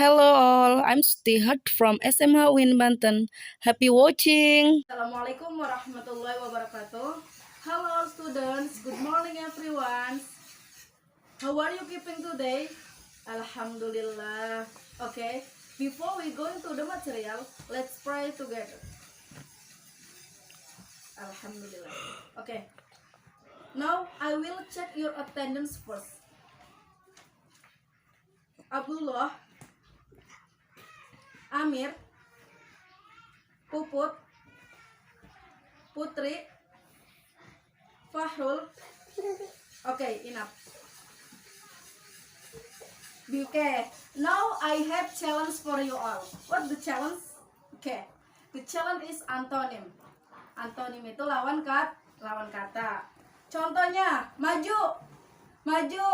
Hello all, I'm Stihat from SMA Win Banten. Happy watching. Assalamualaikum warahmatullahi wabarakatuh. Hello students, good morning everyone. How are you keeping today? Alhamdulillah. Okay, before we go into the material, let's pray together. Alhamdulillah. Okay, now I will check your attendance first. Abdullah, Amir, Puput, Putri, Fahrul. Okay, enough. Okay, now I have challenge for you all. What the challenge? Okay, the challenge is antonym. Antonym itu lawan kata. Contohnya, maju, maju,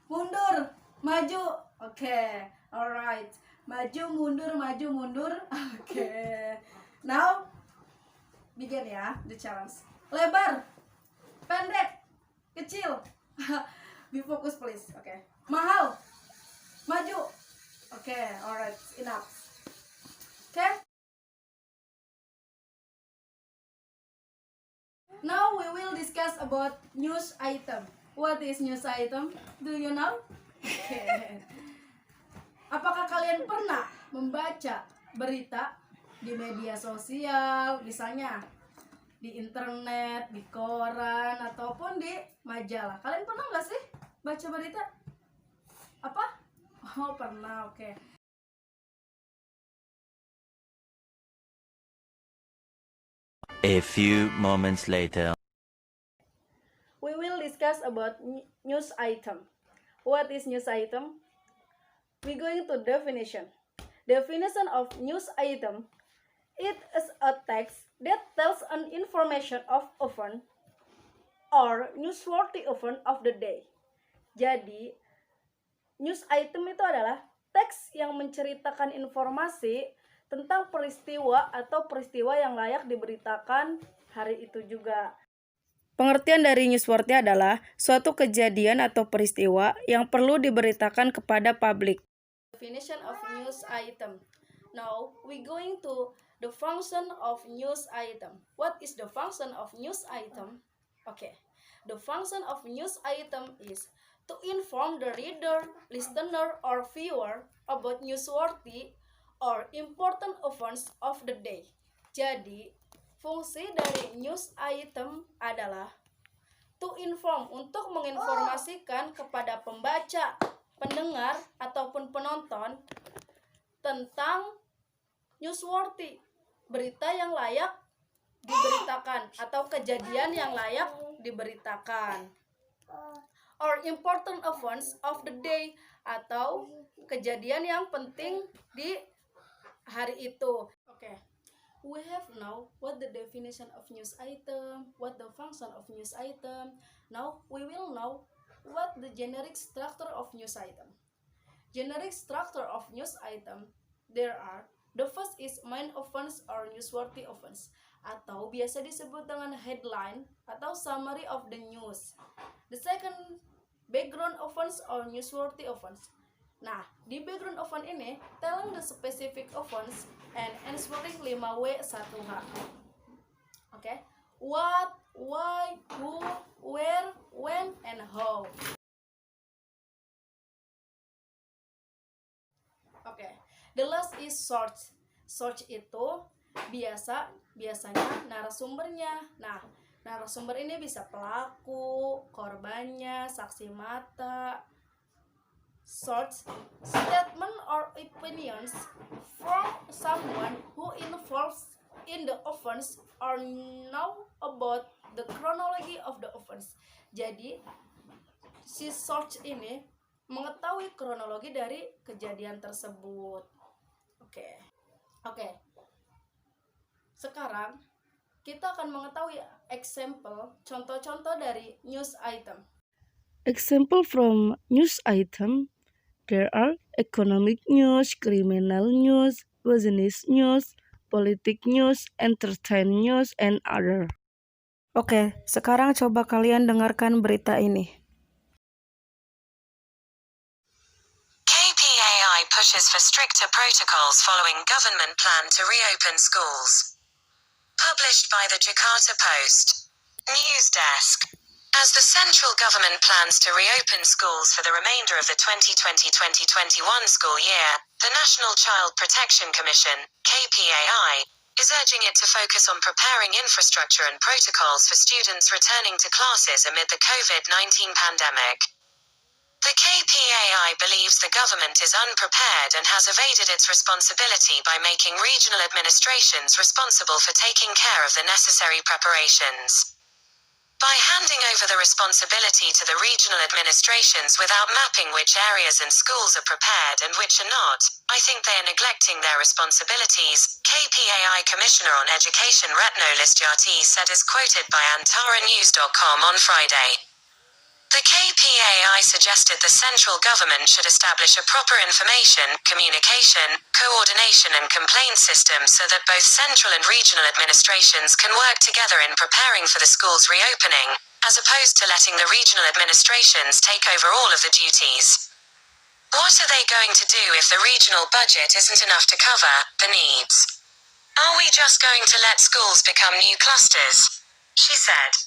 mundur, maju. Okay, alright. Maju, mundur, maju, mundur. Okay. Now, begin ya, the challenge. Lebar, pendek, kecil. Be focus please. Okay. Mahal, maju. Okay, alright, enough. Okay. Now we will discuss about news item. What is news item? Do you know? Okay. Apakah kalian pernah membaca berita di media sosial, misalnya di internet, di koran, ataupun di majalah? Kalian pernah nggak sih baca berita? Apa? Oh, pernah, oke. A few moments later. We will discuss about news item. What is news item? We going to definition. Definition of news item. It is a text that tells an information of event or newsworthy event of the day. Jadi, news item itu adalah teks yang menceritakan informasi tentang peristiwa atau peristiwa yang layak diberitakan hari itu juga. Pengertian dari newsworthy adalah suatu kejadian atau peristiwa yang perlu diberitakan kepada publik. Definition of news item. Now we going to the function of news item. What is the function of news item? Okay, the function of news item is to inform the reader, listener, or viewer about newsworthy or important events of the day. Jadi, fungsi dari news item adalah to inform, untuk menginformasikan kepada pembaca, pendengar, ataupun penonton tentang newsworthy, berita yang layak diberitakan atau kejadian yang layak diberitakan, or important events of the day, atau kejadian yang penting di hari itu. Okay, we have now what the definition of news item, what the function of news item. Now we will know what the generic structure of news item. Generic structure of news item, there are, the first is main events or newsworthy events, atau biasa disebut dengan headline atau summary of the news. The second, background events or newsworthy events. Nah, di background event ini telling the specific events and answering 5W1H. Okay? What, why, who, where, when, and how. Okay. The last is source. Source itu biasanya narasumbernya. Nah, narasumber ini bisa pelaku, korbannya, saksi mata. Source, statement or opinions from someone who involves in the offense or know about the chronology of the offense. Jadi, si source ini mengetahui kronologi dari kejadian tersebut. Oke. Sekarang kita akan mengetahui example, contoh-contoh dari news item. Example from news item, there are economic news, criminal news, business news, politik news, entertainment news, and other. Oke, sekarang coba kalian dengarkan berita ini. KPAI KPAI pushes for stricter protocols following government plan to reopen schools. Published by the Jakarta Post. News Desk. As the central government plans to reopen schools for the remainder of the 2020-2021 school year, the National Child Protection Commission, KPAI, is urging it to focus on preparing infrastructure and protocols for students returning to classes amid the COVID-19 pandemic. The KPAI believes the government is unprepared and has evaded its responsibility by making regional administrations responsible for taking care of the necessary preparations. By handing over the responsibility to the regional administrations without mapping which areas and schools are prepared and which are not, I think they are neglecting their responsibilities, KPAI Commissioner on Education Retno Listiarti said as quoted by AntaraNews.com on Friday. The KPAI suggested the central government should establish a proper information, communication, coordination and complaint system so that both central and regional administrations can work together in preparing for the schools reopening, as opposed to letting the regional administrations take over all of the duties. What are they going to do if the regional budget isn't enough to cover the needs? Are we just going to let schools become new clusters? She said.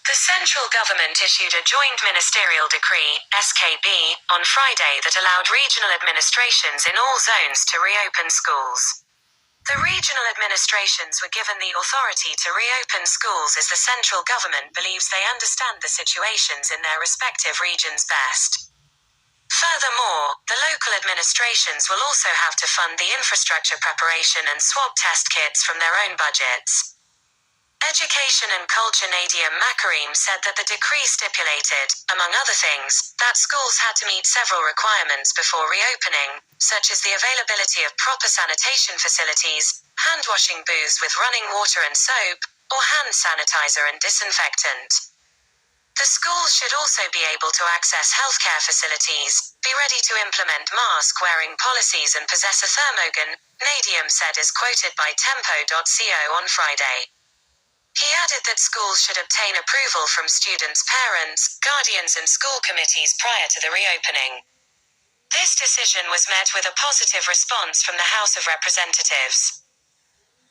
The central government issued a joint ministerial decree, SKB, on Friday that allowed regional administrations in all zones to reopen schools. The regional administrations were given the authority to reopen schools as the central government believes they understand the situations in their respective regions best. Furthermore, the local administrations will also have to fund the infrastructure preparation and swab test kits from their own budgets. Education and Culture Nadia Makarim said that the decree stipulated, among other things, that schools had to meet several requirements before reopening, such as the availability of proper sanitation facilities, hand-washing booths with running water and soap, or hand sanitizer and disinfectant. The schools should also be able to access healthcare facilities, be ready to implement mask-wearing policies and possess a thermogun, Nadiam said as quoted by Tempo.co on Friday. He added that schools should obtain approval from students' parents, guardians and school committees prior to the reopening. This decision was met with a positive response from the House of Representatives.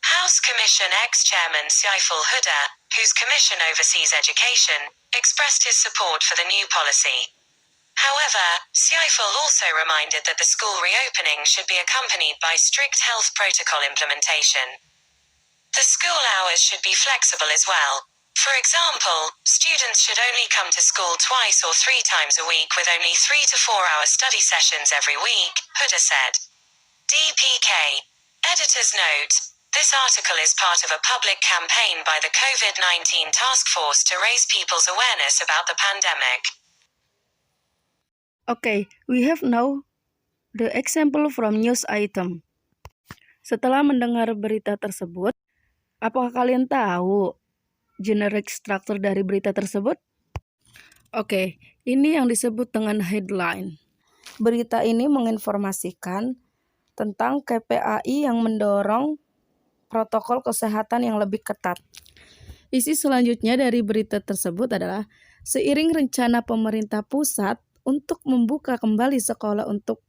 House Commission ex-chairman Saiful Huda, whose commission oversees education, expressed his support for the new policy. However, Saiful also reminded that the school reopening should be accompanied by strict health protocol implementation. The school hours should be flexible as well. For example, students should only come to school twice or 3 times a week with only 3 to 4 hour study sessions every week, Huda said. DPK. Editor's note. This article is part of a public campaign by the COVID-19 task force to raise people's awareness about the pandemic. Okay, we have now the example from news item. Setelah mendengar berita tersebut, apakah kalian tahu generic structure dari berita tersebut? Oke, ini yang disebut dengan headline. Berita ini menginformasikan tentang KPAI yang mendorong protokol kesehatan yang lebih ketat. Isi selanjutnya dari berita tersebut adalah seiring rencana pemerintah pusat untuk membuka kembali sekolah untuk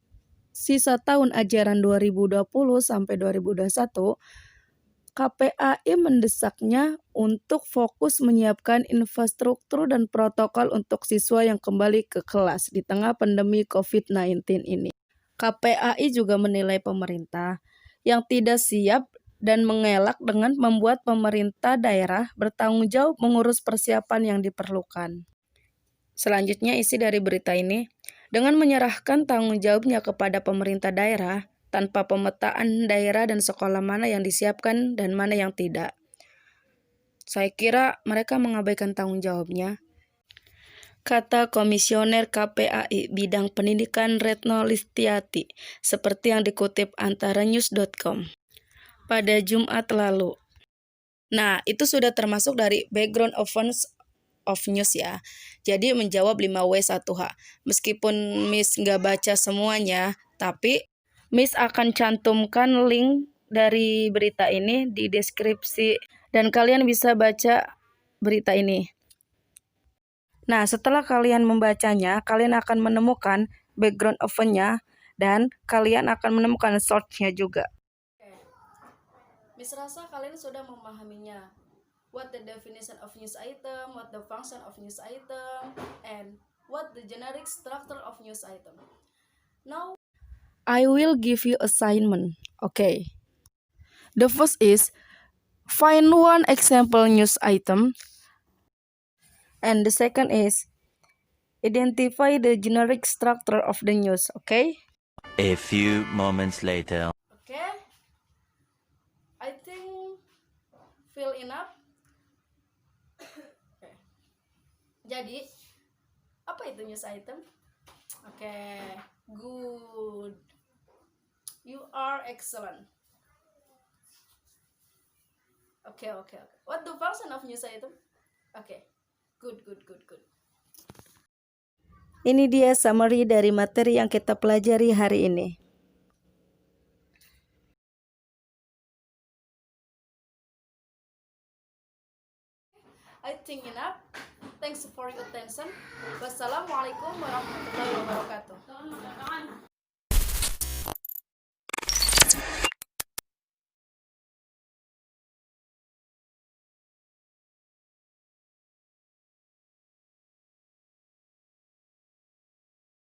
sisa tahun ajaran 2020 sampai 2021, KPAI mendesaknya untuk fokus menyiapkan infrastruktur dan protokol untuk siswa yang kembali ke kelas di tengah pandemi COVID-19 ini. KPAI juga menilai pemerintah yang tidak siap dan mengelak dengan membuat pemerintah daerah bertanggung jawab mengurus persiapan yang diperlukan. Selanjutnya isi dari berita ini, dengan menyerahkan tanggung jawabnya kepada pemerintah daerah, tanpa pemetaan daerah dan sekolah mana yang disiapkan dan mana yang tidak. Saya kira mereka mengabaikan tanggung jawabnya. Kata Komisioner KPAI Bidang Pendidikan Retno Listiarti, seperti yang dikutip AntaraNews.com pada Jumat lalu. Nah, itu sudah termasuk dari background of news ya. Jadi menjawab 5W1H. Meskipun Miss nggak baca semuanya, tapi Miss akan cantumkan link dari berita ini di deskripsi dan kalian bisa baca berita ini. Nah, setelah kalian membacanya, kalian akan menemukan background event-nya dan kalian akan menemukan source-nya juga. Oke. Miss rasa kalian sudah memahaminya. What the definition of news item, what the function of news item, and what the generic structure of news item. Now, I will give you assignment. Okay. The first is find one example news item. And the second is identify the generic structure of the news. Okay? A few moments later. okay, I think fill enough. Oke. Jadi, apa itu news item? Oke, good. You are excellent. Oke. What the function of news item? Oke, good. Ini dia summary dari materi yang kita pelajari hari ini. I think enough. Thanks for your attention. Wassalamualaikum warahmatullahi wabarakatuh.